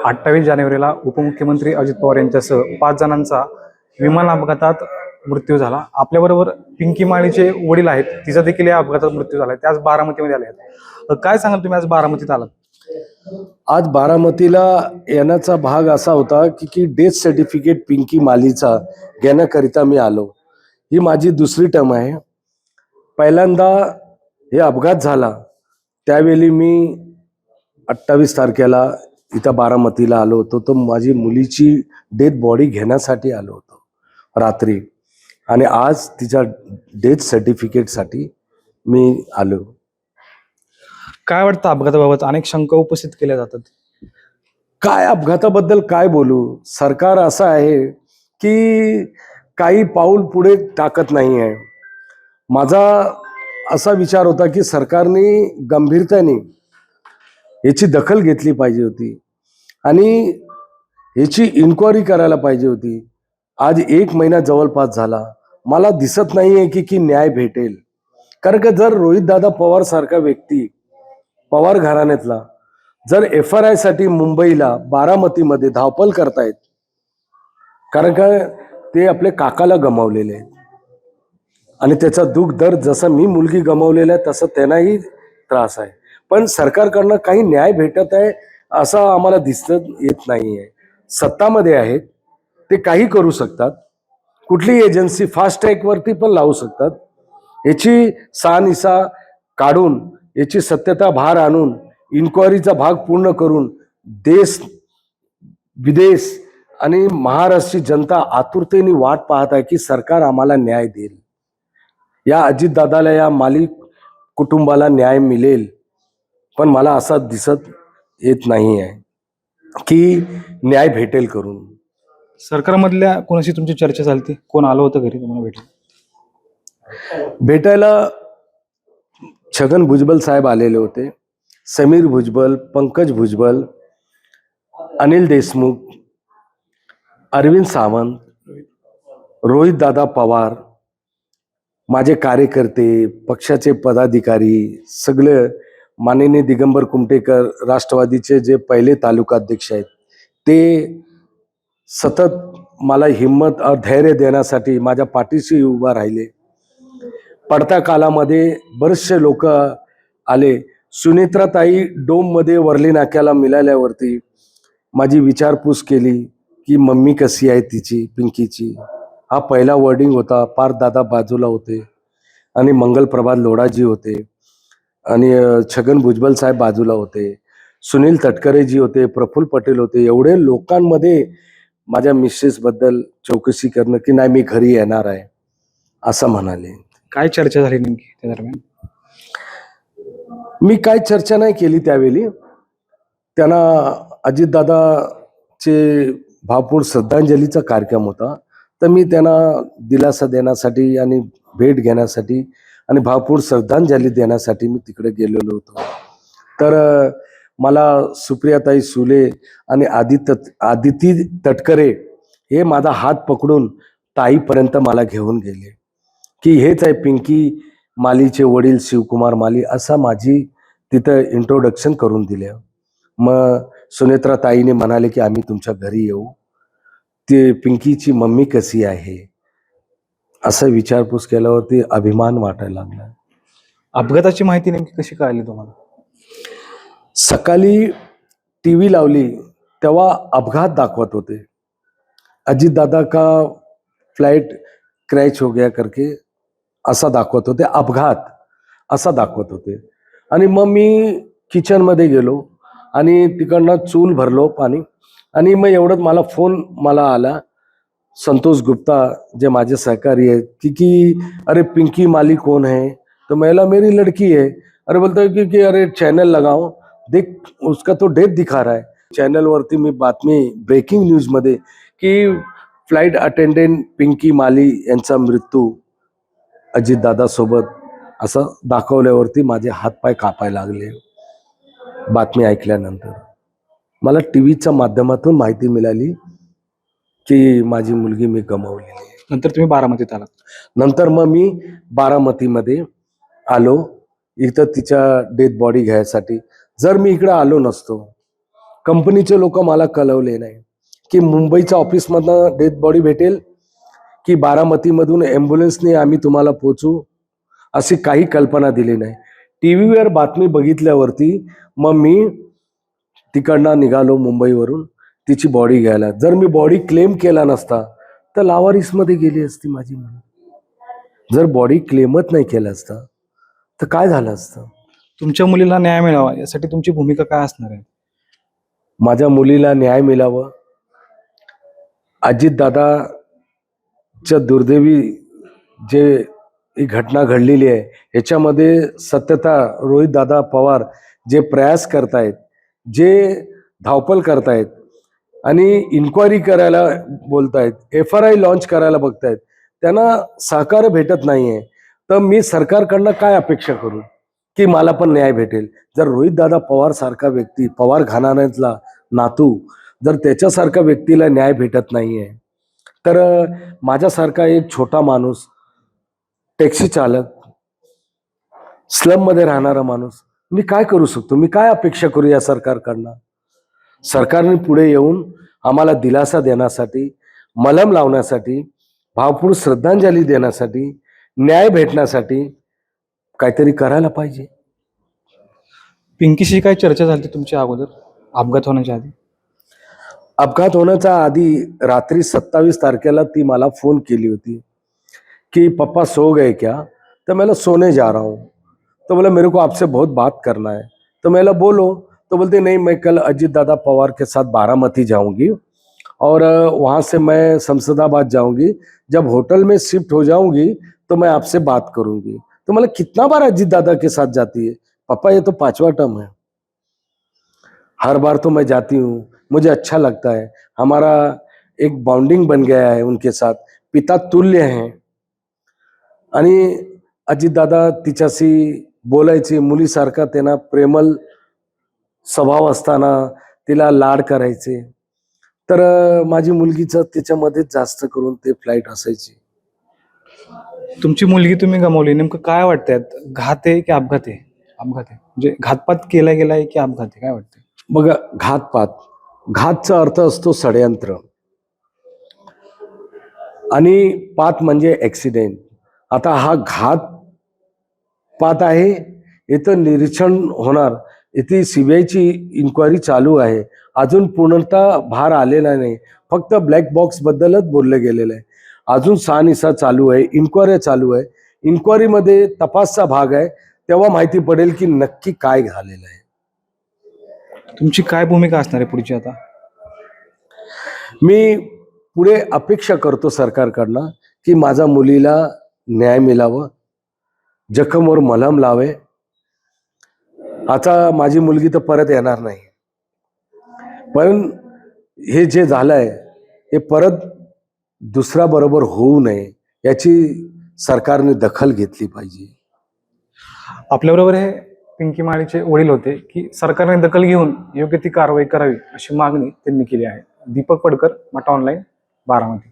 28 जानेवारीला उपमुख्यमंत्री अजित पवार यांच्यासह 5 जणांचा विमान अपघातात मृत्यू झाला. आपल्याबरोबर पिंकी माळीचे वडील आहेत, तिचा देखील या अपघातात मृत्यू झाला. ते आज बारामतीमध्ये आले आहेत. काय सांगाल तुम्ही आज बारामतीत आलात? आज बारामतीला येण्याचा भाग असा होता की डेथ सर्टिफिकेट पिंकी मालीचा घेण्याकरिता मी आलो. ही माझी दुसरी टर्म आहे. पहिल्यांदा हे अपघात झाला त्यावेळी मी 28 तारखेला इथं बारामतीला आलो होतो. तो माझी मुलीची डेथ बॉडी घेण्यासाठी आलो होतो रात्री, आणि आज तिच्या डेथ सर्टिफिकेटसाठी मी आलो. काय वाटतं अपघाताबाबत? अनेक शंका उपस्थित केल्या जातात. काय अपघाताबद्दल काय बोलू? सरकार असं आहे की काही पाऊल पुढे टाकत नाही आहे. माझा असा विचार होता की सरकारने गंभीरतेने याची दखल घेतली पाहिजे होती आणि याची इन्क्वायरी करायला पाहिजे होती. आज 1 महिना जवळपास झाला, मला दिसत नाही आहे की न्याय भेटेल. कारण का जर रोहितदादा पवार सारखा व्यक्ती, पवार घराण्यातला, जर FRI साठी मुंबईला बारामतीमध्ये धावपळ करतायत, कारण का ते आपले काकाला गमावलेले आहेत आणि त्याचा दुःख दर्द जसं मी मुलगी गमावलेला आहे तसं त्यांनाही त्रास आहे, पण सरकारकडनं काही न्याय भेटत आहे असं आम्हाला दिसत येत नाही आहे. सत्तामध्ये आहेत ते काही करू शकतात, कुठली एजन्सी फास्ट ट्रॅक वरती पण लावू शकतात. याची शहानिशा काढून याची सत्यता बाहेर आणून इन्क्वायरीचा भाग पूर्ण करून देश विदेश आणि महाराष्ट्राची जनता आतुरतेने वाट पाहत आहे की सरकार आम्हाला न्याय देईल. या अजितदादाला, या माली कुटुंबाला न्याय मिळेल, पण मला असं दिसत येत नाही आहे की न्याय भेटेल करून. सरकारमधल्या कोणाशी तुमची चर्चा झाली? कोण आलं होतं घरी तुम्हाला भेटायला? छगन भुजबळ साहेब आलेले होते, समीर भुजबळ, पंकज भुजबळ, अनिल देशमुख, अरविंद सावंत, रोहित दादा पवार, माझे कार्यकर्ते, पक्षाचे पदाधिकारी सगळे, माननीय दिगंबर कुमटेकर राष्ट्रवादीचे जे पहिले तालुकाध्यक्ष आहेत, ते सतत मला हिम्मत और धैर्य देण्यासाठी माझ्या पाठीशी उभा राहिले. पडत्या कालामध्ये बरेचसे लोक आले. सुनेत्राताई डोममध्ये वर्ली नाक्याला मिळाल्यावरती माझी विचारपूस केली की मम्मी कशी आहे तिची, पिंकीची. हा पहिला वर्डिंग होता. पार्थ दादा बाजूला होते आणि मंगल प्रभात लोढाजी होते आणि छगन भुजबळ साहेब बाजूला होते, सुनील तटकरेजी होते, प्रफुल्ल पटेल होते. एवढे लोकांमध्ये माझ्या मिसेस बद्दल चौकशी करणं की नाही मी घरी येणार आहे असं म्हणाले. काय चर्चा झाली नेमकी त्या दरम्यान? मी काय चर्चा नाही केली त्यावेळी. त्यांना अजितदादाचे भावपूर्ण श्रद्धांजलीचा कार्यक्रम होता, तर मी त्यांना दिलासा देण्यासाठी आणि भेट घेण्यासाठी आणि भावपूर्ण श्रद्धांजली देण्यासाठी मी तिकडे गेलेलो होतो. तर मला सुप्रियाताई सुले आणि आदिती तटकरे हे माझा हात पकडून ताईपर्यंत मला घेऊन गेले की हेच आहे पिंकी मालीचे वडील शिवकुमार माली, असा माझी तिथं इंट्रोडक्शन करून दिलं. मग सुनेत्रा ताईने म्हणाले की आम्ही तुमच्या घरी येऊ, ते पिंकीची मम्मी कशी आहे असं विचारपूस केल्यावरती अभिमान वाटायला लागला. अपघाताची माहिती नेमकी कशी कळाली तुम्हाला? सकाळी TV लावली तेव्हा अपघात दाखवत होते, अजित दादा का फ्लाइट क्रॅश हो गया करके असा दाखवत होते, अपघात असा दाखवत होते. आणि मग मी किचनमध्ये गेलो आणि तिकडनं चूल भरलो पाणी, आणि मग एवढंच मला फोन आला संतोष गुप्ता जे माझे सहकारी है कि अरे पिंकी माली कौन है, तो महिला मेरी लड़की है. अरे बोलता है कि अरे चैनल लगाओ, देख उसका तो डेथ दिखा रहा है. चॅनल वरती मी बातमी ब्रेकिंग न्यूज मध्ये की फ्लाइट अटेंडंट पिंकी माली यांचा मृत्यू अजितदादा सोबत असं दाखवल्यावरती माझे हातपाय कापायला लागले. बातमी ऐकल्यानंतर मला टीव्हीच्या माध्यमातून माहिती मिळाली की माझी मुलगी मी गमावलेली. नंतर तुम्ही बारामतीत आलात? नंतर मग मी बारामतीमध्ये आलो इथं तिच्या डेथ बॉडी घ्यायसाठी. जर मी इकडे आलो नसतो कंपनीचे लोक मला कळवले नाही की मुंबईच्या ऑफिसमधनं डेथ बॉडी भेटेल की बारामतीमधून ॲम्ब्युलन्सने आम्ही तुम्हाला पोचू, अशी काही कल्पना दिली नाही. टी व्हीवर बातमी बघितल्यावरती मग मी तिकडनं निघालो मुंबईवरून तिची बॉडी घ्यायला. जर मी बॉडी क्लेम केला नसता तर लावारिसमध्ये गेली असती माझी मुलं. जर बॉडी क्लेमच नाही केला असता तर काय झालं असतं? तुमच्या मुलीला न्याय मिळावा यासाठी तुमची भूमिका काय असणार आहे? माझ्या मुलीला न्याय मिळावं, अजितदादाच्या दुर्दैवी जे ही घटना घडलेली आहे ह्याच्यामध्ये सत्यता रोहितदादा पवार जे प्रयास करतायत, जे धावपळ करतायत आणि इन्क्वायरी करायला बोलतायत, FRI लॉन्च करायला बघतायत, त्यांना सहकार्य भेटत नाहीये. तर मी सरकारकडनं काय अपेक्षा करू की मला पण न्याय भेटेल? जर रोहितदादा पवार सारखा व्यक्ती, पवार घराण्यातला नातू, जर त्याच्यासारखा व्यक्तीला न्याय भेटत नाहीये तर माझ्यासारखा एक छोटा माणूस, टॅक्सी चालक, स्लम मध्ये राहणारा माणूस, मी काय करू शकतो? मी काय अपेक्षा करू या सरकारकडनं? सरकारने पुढे येऊन आम्हाला दिलासा देण्यासाठी, मलम लावण्यासाठी, भावपूर्ण श्रद्धांजली देण्यासाठी, न्याय भेटण्यासाठी काहीतरी करायला पाहिजे. पिंकीशी काय चर्चा झाली होती तुमच्या अगोदर, अपघात होण्याच्या आधी? अपघात होण्याच्या आधी रात्री 27 तारखेला ती मला फोन केली होती कि पापा सो गए क्या? तो मैं सोने जा रहा हूँ. तो बोला मेरे को आपसे बहुत बात करना है. तो मैं बोलो. तो बोलते नहीं, मैं कल अजीत दादा पवार के साथ बारामती जाऊंगी और वहाँ से मैं शमशदाबाद जाऊंगी. जब होटल में शिफ्ट हो जाऊंगी तो मैं आपसे बात करूंगी. तो मतलब कितना बार अजीत दादा के साथ जाती है? पापा ये तो 5वां टर्म है. हर बार तो मैं जाती हूँ, मुझे अच्छा लगता है. हमारा एक बॉन्डिंग बन गया है उनके साथ. पिता तुल्य हैं. आणि अजितदादा तिच्याशी बोलायचे, मुलीसारखा त्यांना प्रेमल स्वभाव असताना तिला लाड करायचे. तर माझी मुलगीचं त्याच्यामध्येच जास्त करून ते फ्लाईट असायची. तुमची मुलगी तुम्ही गमावली, नेमकं काय वाटतंय? घात आहे की अपघात आहे? अपघात आहे म्हणजे घातपात केला गेलाय की अपघात आहे, काय वाटतंय? बघा, घातपात, घातचा अर्थ असतो षडयंत्र आणि पात म्हणजे ऍक्सिडेंट. आता हा घातपात आहे, इथं निरीक्षण होणार. इथे सीबीआयची इन्क्वायरी चालू आहे. अजून पूर्णतः भार आलेला नाही. फक्त ब्लॅक बॉक्स बद्दलच बोललं गेलेलं आहे. अजून शहानिशा चालू आहे, इन्क्वायरी चालू आहे. इन्क्वायरीमध्ये तपासचा भाग आहे, तेव्हा माहिती पडेल की नक्की काय झालेलं आहे. तुमची काय भूमिका असणार आहे पुढची आता? मी पुढे अपेक्षा करतो सरकारकडनं की माझ्या मुलीला न्याय मिळावं, जखमवर मलम लावे. आता माझी मुलगी तर परत येणार नाही, पण हे जे झालंय हे परत दुसऱ्या बरोबर होऊ नये याची सरकारने दखल घेतली पाहिजे. आपल्याबरोबर हे पिंकी माळीचे वडील होते की सरकारने दखल घेऊन योग्य ती कारवाई करावी अशी मागणी त्यांनी केली आहे. दीपक पडकर, मटा ऑनलाईन, बारामती.